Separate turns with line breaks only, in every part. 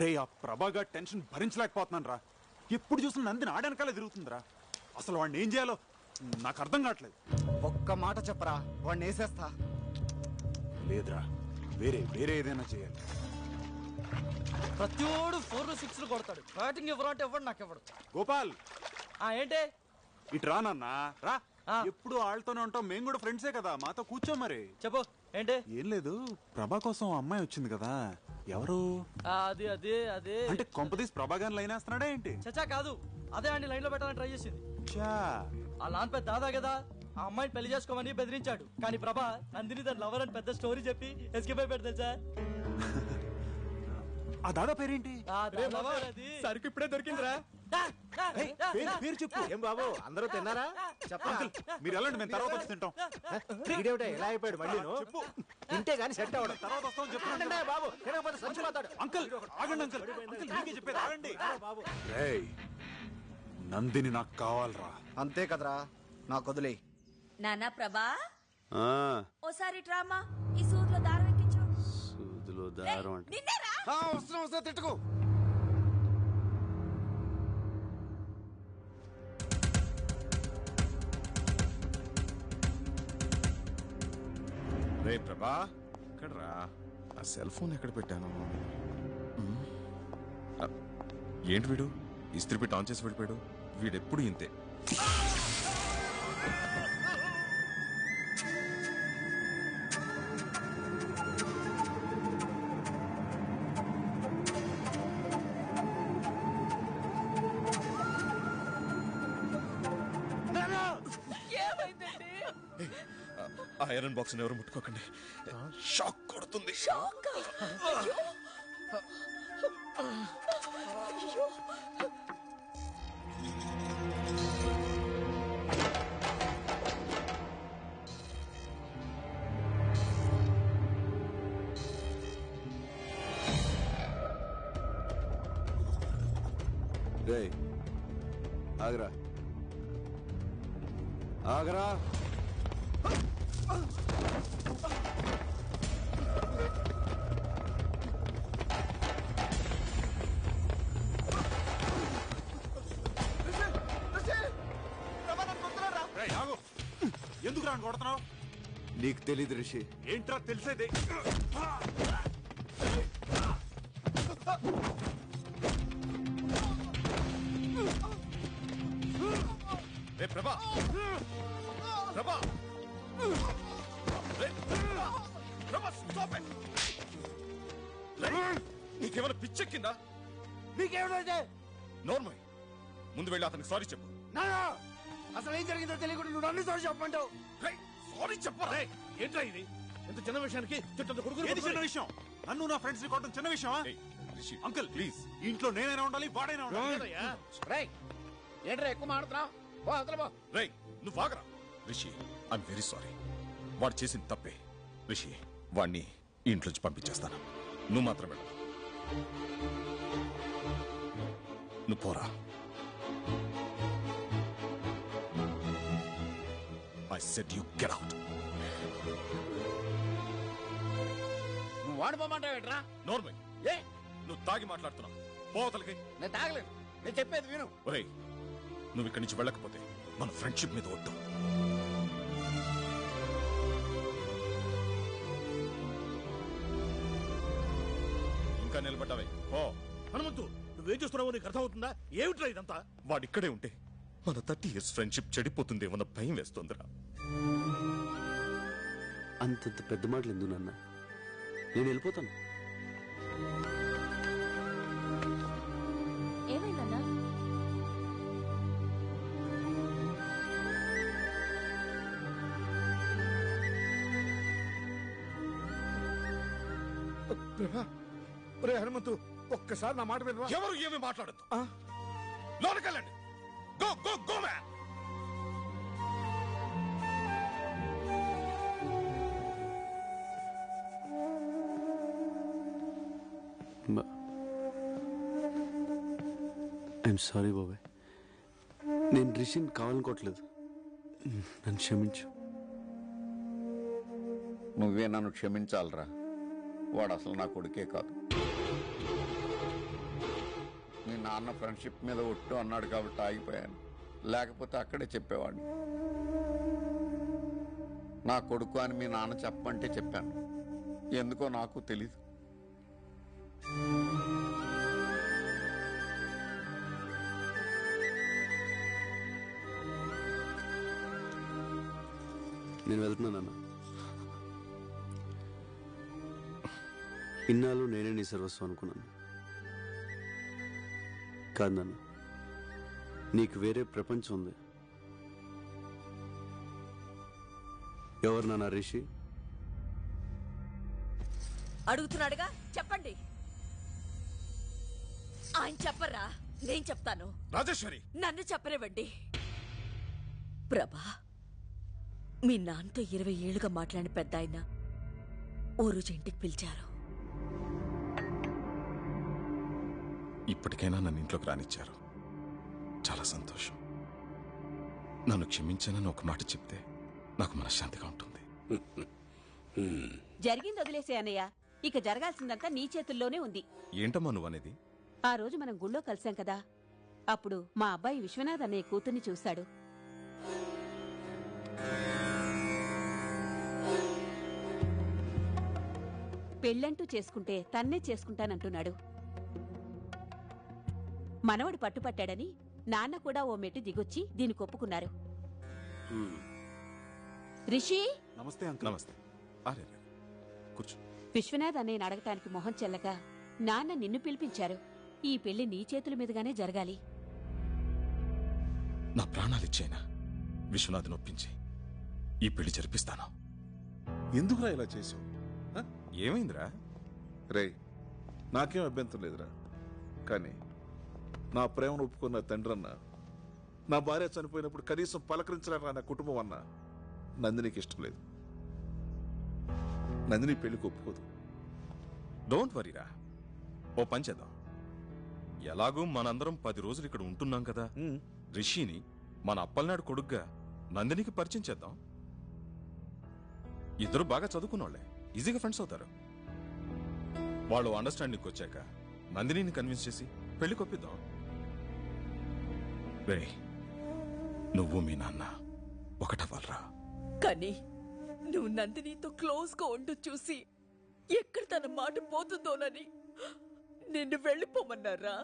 రే ఆ ప్రభాగా టెన్షన్ భరించలేకపోతున్నాను రా. ఎప్పుడు చూసిన నందిని ఆడనకాలే తిరుగుతుందిరా. అసలు వాడిని ఏం చేయాలో నాకు అర్థం కావట్లేదు.
ఒక్క మాట చెప్పరా, వాడిని వేసేస్తా.
లేదురా, వేరే ఏదైనా చేయాలి.
ప్రతివాడు 4 6 కొడతాడు. బ్యాటింగ్ ఎవరు అంటే ఎవడు నాకు ఎవడు.
గోపాల్
ఏంటి
ఇటు రా నాన్న రా. ఎప్పుడు వాళ్ళతోనే ఉంటాం, మేము కూడా ఫ్రెండ్సే కదా, మాతో కూర్చో. మరి
చెప్పు ఏంటి.
ఏం లేదు, ప్రభా కోసం అమ్మాయి వచ్చింది కదా, ఎవరు
అది అదే అదే
అంటే కొంపదీసి ప్రభా గాని లైన్ వేస్తున్నాడా ఏంటి?
చచ్చా కాదు, అదే అండి లైన్ లో పెట్టాలని ట్రై చేసింది. ఆ లాన్ పెద్ద దాదా కదా, ఆ అమ్మాయిని పెళ్లి చేసుకోమని బెదిరించాడు. కానీ ప్రభా నందిని తన లవర్ అని పెద్ద స్టోరీ చెప్పి ఎస్కేప్ అయిపోయాడు తెలుసా.
ఆ దాదా పేరేంటి?
సరుకు ఇప్పుడే దొరికిందిరా.
పేరు చెప్పు.
ఏం బాబు అందరూ తిన్నారా?
అంకుల్ మీరు వెళ్ళండి, మేము తర్వాత వచ్చి తింటాం.
ఇదేమిటా ఎలా అయిపోయాడు మళ్ళీ?
చెప్పు.
తింటే గానీ సెట్ అవ్వడం.
తర్వాత వస్తాం చెప్పండి
బాబు, తినకపోతే సంచిపోతాడు.
అంకుల్ ఆగండి అంకుల్, అంకుల్ మీకే చెప్పేది ఆగండి. రేయ్ నందిని నాకు కావాలరా.
అంతే కదరా, నాకు వదిలే.
నానా ప్రభా ఓసారి డ్రామా ఈ సూదిలో దారం ఎక్కించు.
సూదిలో దారం అంటే
నిన్నేరా?
వస్తున్నా తిట్టుకో.
రే ప్రభా, ఎక్కడరా? ఆ సెల్ ఫోన్ ఎక్కడ పెట్టాను? ఏంటి వీడు ఇస్త్రీ పెట్టి ఆన్ చేసి వెళ్ళిపోయాడు? వీడెప్పుడు ఇంతే. ఐరన్ బాక్స్ ఎవరు ముట్టుకోకండి, షాక్ కొడుతుంది.
రేయ్ ఆగరా, ఆగరా.
ఎందుకు రాని కొడుతున్నావు?
నీకు తెలీదు రిషి.
ఏంట్రా తెలిసేది?
రే ప్రభా, ప్రభా, ప్రభా స్టాప్ ఇట్. నీకేమైనా పిచ్చెక్కిందా?
నీకేమిటైతే
నోర్మల్, ముందు వెళ్ళి అతనికి సారీ చెప్పు.
అసలు ఏం జరిగిందో తెలియకుండా నువ్వు అన్ని సార్లు చెప్పమంటావు.
సారీ చెప్పరా?
ఏంట్రా ఇది? ఎంత చిన్న విషయానికి
ఏది చిన్న విషయం? నన్ను నా ఫ్రెండ్స్ ని కొట్టడం చిన్న విషయమా? అంకుల్ ప్లీజ్, ఇంట్లో నేనైనా ఉండాలి, వాడైనా ఉండాలి.
ఏంట్రా ఎక్కువ మాడుతున్నావు?
రేయ్ నువ్వు ఆగరా. రిషి ఐఎమ్ వెరీ సారీ, వాడు చేసిన తప్పే. రిషి వాడిని ఇంట్లోంచి పంపించేస్తాను, నువ్వు మాత్రం వెళ్ళు. నువ్వు పోరా. I said you get out.
నువ్వు వాడిపోమంటావేట్రా?
నార్మల్
ఏ
నువ్వు తాగి మాట్లాడుతున్నావు, పోతలకి.
నేను తాగలేదు, నేను చెప్పేది విను.
ఒరేయ్ నువ్వు ఇక్కడి నుంచి వెళ్ళకపోతే మన ఫ్రెండ్షిప్ మీద వద్దు. ఇంకా నిలబడ్డావే ఓ
హనుమంతు, నువ్వేం చేస్తున్నావో నీకు అర్థమవుతుందా? ఏమిట్రా ఇదంతా?
వాడిక్కడే ఉంటే మన 30 years ఫ్రెండ్షిప్ చెడిపోతుందేమన్న భయం వేస్తుందిరా.
అంతంత పెద్ద మాటలు ఎందుకు నాన్న, నేను వెళ్ళిపోతాను.
ఏమైందన్నా?
ప్రభా, ఒరే హనుమంతు, ఒక్కసారి నా మాట వినరా?
ఎవరు ఏమి మాట్లాడద్దు, లోనకెళ్ళండి. Go go go man.
I'm sorry బాబాయ్, నేను రిషిని కావాలనుకోవట్లేదు, నన్ను క్షమించు.
నువ్వే నన్ను క్షమించాలరా, వాడు అసలు నా కొడుకే కాదు. మీ నాన్న ఫ్రెండ్షిప్ మీద ఒట్టు అన్నాడు కాబట్టి ఆగిపోయాను, లేకపోతే అక్కడే చెప్పేవాడిని. నా కొడుకు అని మీ నాన్న చెప్పమంటే చెప్పాను, ఎందుకో నాకు తెలీదు.
నేను వెళ్తున్నానన్నా. ఇన్నాళ్ళు నేనే నీ సర్వస్వం అనుకున్నాను. కాదు నాన్న, నీకు వేరే ప్రపంచం ఉంది. ఎవరు నాన్న రిషి?
అడుగుతున్నాడుగా, చెప్పండి. ఆయన చెప్పరా, నేను చెప్తాను.
రాజేశ్వరి,
నన్ను చెప్పనివ్వండి. ప్రభా, మీ నాన్నతో 20 ఏళ్లుగా మాట్లాడిన పెద్ద ఆయన ఓ రోజు ఇంటికి పిలిచారు.
ఇప్పటికైనా నన్ను ఇంట్లోకి రానిచ్చారు, చాలా సంతోషం. నన్ను క్షమించానని ఒక మాట చెప్తే నాకు మనశ్శాంతిగా ఉంటుంది.
జరిగింది వదిలేసే అన్నయ్య, ఇక జరగాల్సిందంతా నీ చేతుల్లోనే ఉంది.
ఏంటమ్మా నువ్వనేది?
ఆ రోజు మనం గుళ్ళో కలిసాం కదా, అప్పుడు మా అబ్బాయి విశ్వనాథ్ అన్నయ్య కూతుర్ని చూశాడు. పెళ్ళంటూ చేసుకుంటే తన్నే చేసుకుంటానంటున్నాడు. మనవడు పట్టుపట్టాడని నాన్న కూడా ఓ మెట్టు దిగొచ్చి దీనికి ఒప్పుకున్నారు. రిషి,
నమస్తే అంకుల్.
నమస్తే. అరే కూర్చో.
విశ్వనాథ్ అన్నయ్యని అడగటానికి మొహం చెల్లక నాన్న నిన్ను పిలిపించారు. ఈ పెళ్లి నీ చేతుల మీదుగానే జరగాలి.
నా ప్రాణాలిచ్చేనా విశ్వనాథ్ నొప్పించి ఈ పెళ్లి జరిపిస్తాను.
ఎందుకురా ఇలా చేసావు?
ఏమైందిరా?
రే, నాకేం అభ్యంతరం లేదురా, కానీ నా ప్రేమను ఒప్పుకున్న తండ్రన్న, నా భార్య చనిపోయినప్పుడు కనీసం పలకరించలేక నా కుటుంబం అన్న నందినికి ఇష్టం లేదు. నందిని పెళ్లికి ఒప్పుకోదు.
డోంట్ వరీరా, ఓ పని చేద్దాం. ఎలాగూ మనందరం 10 రోజులు ఇక్కడ ఉంటున్నాం కదా, రిషిని మన అప్పలనాడు కొడుగ్గా నందినికి పరిచయం చేద్దాం. ఇద్దరు బాగా చదువుకున్నోళ్లే, ఈజీగా ఫ్రెండ్స్ అవుతారు. వాళ్ళు అండర్స్టాండింగ్ వచ్చాక నందినిని కన్విన్స్ చేసి పెళ్లి కొప్పిద్దాం. రే, నువ్వు మీ నాన్న ఒకటవ్వాలరా.
కానీ నువ్వు నందినితో క్లోజ్ గా ఉంటూ చూసి ఎక్కడ తన మాట పోతుందోనని నిన్ను వెళ్ళిపోమన్నారా?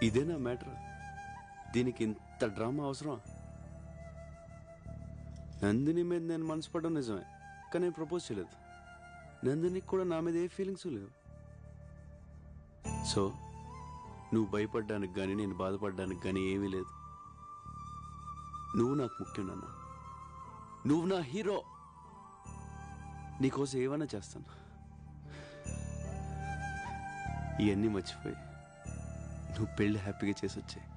ఇదేనా మ్యాటర్? దీనికి ఇంత డ్రామా అవసరం? నందిని మీద నేను మనసు పడడం నిజమే, కానీ నేను ప్రపోజ్ చేయలేదు. నందినికి కూడా నా మీద ఏ ఫీలింగ్స్ లేవు. సో నువ్వు భయపడ్డానికి కానీ నేను బాధపడడానికి కానీ ఏమీ లేదు. నువ్వు నాకు ముఖ్యం నాన్న, నువ్వు నా హీరో. నీకోసం ఏమైనా చేస్తాను. ఇవన్నీ మర్చిపోయి నువ్వు పెళ్లి హ్యాపీగా చేసి వచ్చాయి.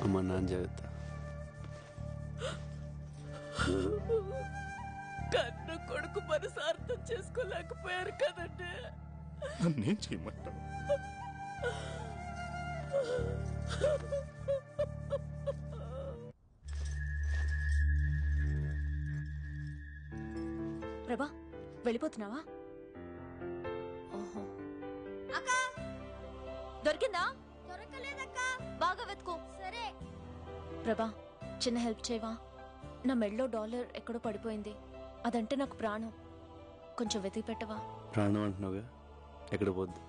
అమ్మ, నాన్న జాగ్రత్త.
కన్న కొడుకు మనసు అర్థం చేసుకోలేకపోయారు కదండి.
నన్నేం చేయమంటావు?
ప్రభా, వెళ్ళిపోతున్నావా? ఓహో,
అక్కా
దొరికిందా?
దొరకలేదక్కా.
బాగా వెతుకో.
సరే.
ప్రభా, చిన్న హెల్ప్ చేయవా? నా మెడలో డాలర్ ఎక్కడో పడిపోయింది, అదంటే నాకు ప్రాణం. కొంచెం వెతికి పెట్టవా?
ప్రాణం అంటున్నావుగా, ఎక్కడ పోద్దు.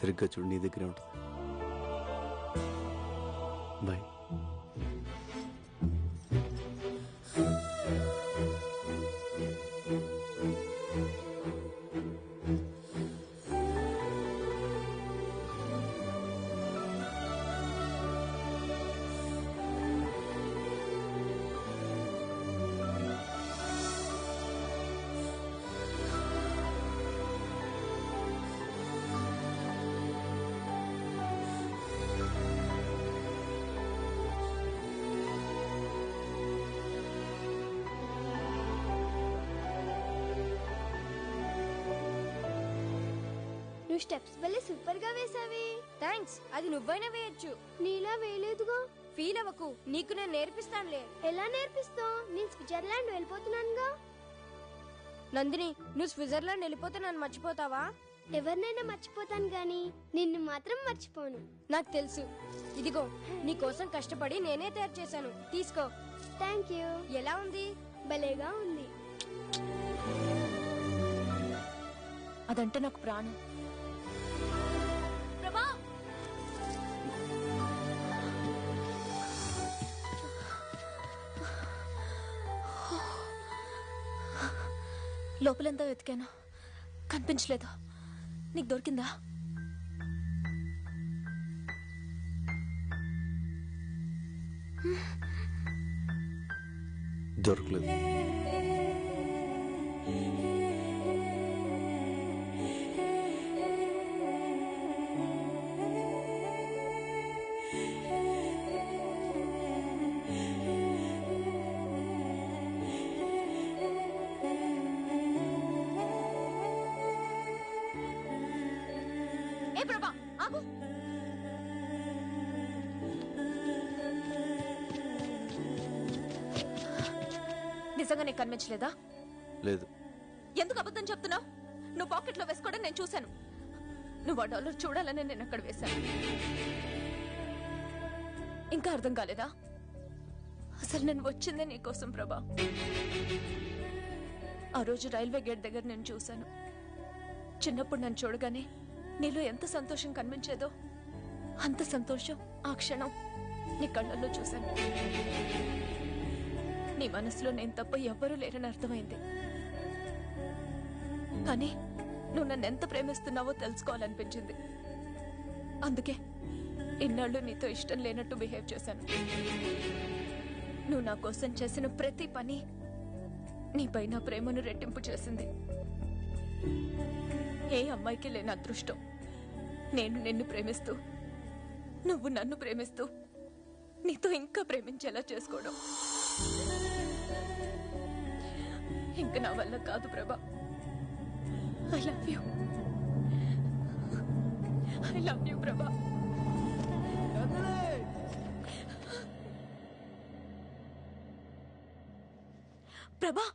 సరిగ్గా చూడు, నీ దగ్గరే ఉంటుంది. బాయ్.
స్టెప్స్ భలే సూపర్ గా వేసావి. థ్యాంక్స్. అది నువ్వైనా వేయొచ్చు, నీలా వేయలేదుగా. ఫీల్ అవ్వకు, నీకు నేను నేర్పిస్తానులే. ఎలా నేర్పిస్తావు? నేను స్విట్జర్లాండ్ వెళ్ళిపోతున్నానుగా. నందిని, నువ్వు స్విట్జర్లాండ్ వెళ్ళిపోతే నన్ను మర్చిపోతావా? ఎవరినైనా మర్చిపోతాను గాని నిన్ను మాత్రం మర్చిపోను. నాకు తెలుసు. ఇదిగో నీ కోసం కష్టపడి నేనే తయారు చేశాను, తీసుకో. Thank you. ఎలా ఉంది? భలేగా ఉంది.
అదంటే నాకు ప్రాణం. ప్రభా, లోపలంతా వెతికాను, కనిపించలేదు. నీకు దొరికిందా?
దొరకలేదు.
ఏ ప్రభా, ఆగు. నిజంగా నీకు కనిపించలేదా?
లేదు.
ఎందుకు అబద్ధం చెప్తున్నావు? నువ్వు పాకెట్లో వేసుకోవడం నేను చూశాను. నువ్వు ఆ డాలర్ చూడాలని నేను అక్కడ వేశాను. ఇంకా అర్థం కాలేదా? అసలు నేను వచ్చిందే నీకోసం ప్రభా. ఆ రోజు రైల్వే గేట్ దగ్గర నేను చూశాను. చిన్నప్పుడు నన్ను చూడగానే నీలో ఎంత సంతోషం కనిపించేదో అంత సంతోషం ఆ క్షణం నీ కళ్ళల్లో చూశాను. నీ మనసులో నేను తప్ప ఎవ్వరూ లేరని అర్థమైంది. కానీ నువ్వు నన్ను ఎంత ప్రేమిస్తున్నావో తెలుసుకోవాలనిపించింది. అందుకే ఇన్నాళ్ళు నీతో ఇష్టం లేనట్టు బిహేవ్ చేశాను. నువ్వు నా కోసం చేసిన ప్రతి పని నీపై నా ప్రేమను రెట్టింపు చేసింది. ఏ అమ్మాయికి లేని అదృష్టం నేను నిన్ను ప్రేమిస్తూ నువ్వు నన్ను ప్రేమిస్తూ నీతో ఇంకా ప్రేమించేలా చేసుకోవడం. ఇంక నా వల్ల కాదు ప్రభా. I love you. I love you ప్రభా. ప్రభా,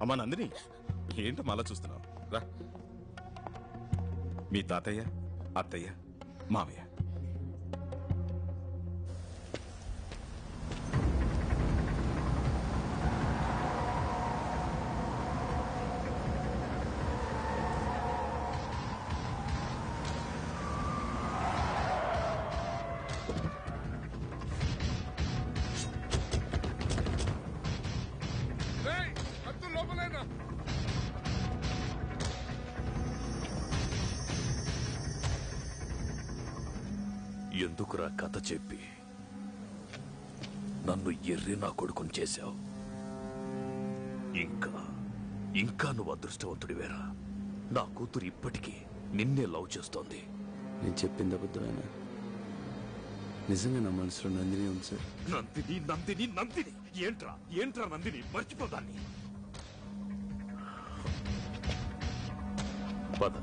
అమ్మా నందిని, ఏంటో మళ్ళా చూస్తున్నావు? రా. మీ తాతయ్య, అత్తయ్య, మామయ్య.
ఎందుకురా కథ చెప్పి నన్ను ఎర్రి నా కొడుకుని చేశావు? ఇంకా నువ్వు అదృష్టవంతుడివేరా. నా కూతురు ఇప్పటికీ నిన్నే లవ్ చేస్తోంది.
నేను చెప్పింది అబద్ధమేనా? నిజంగా నా మనసులో నందిని ఉంది సార్.
నందిని నందిని నందిని ఏంట్రా నందిని, మర్చిపోదాన్ని. పద.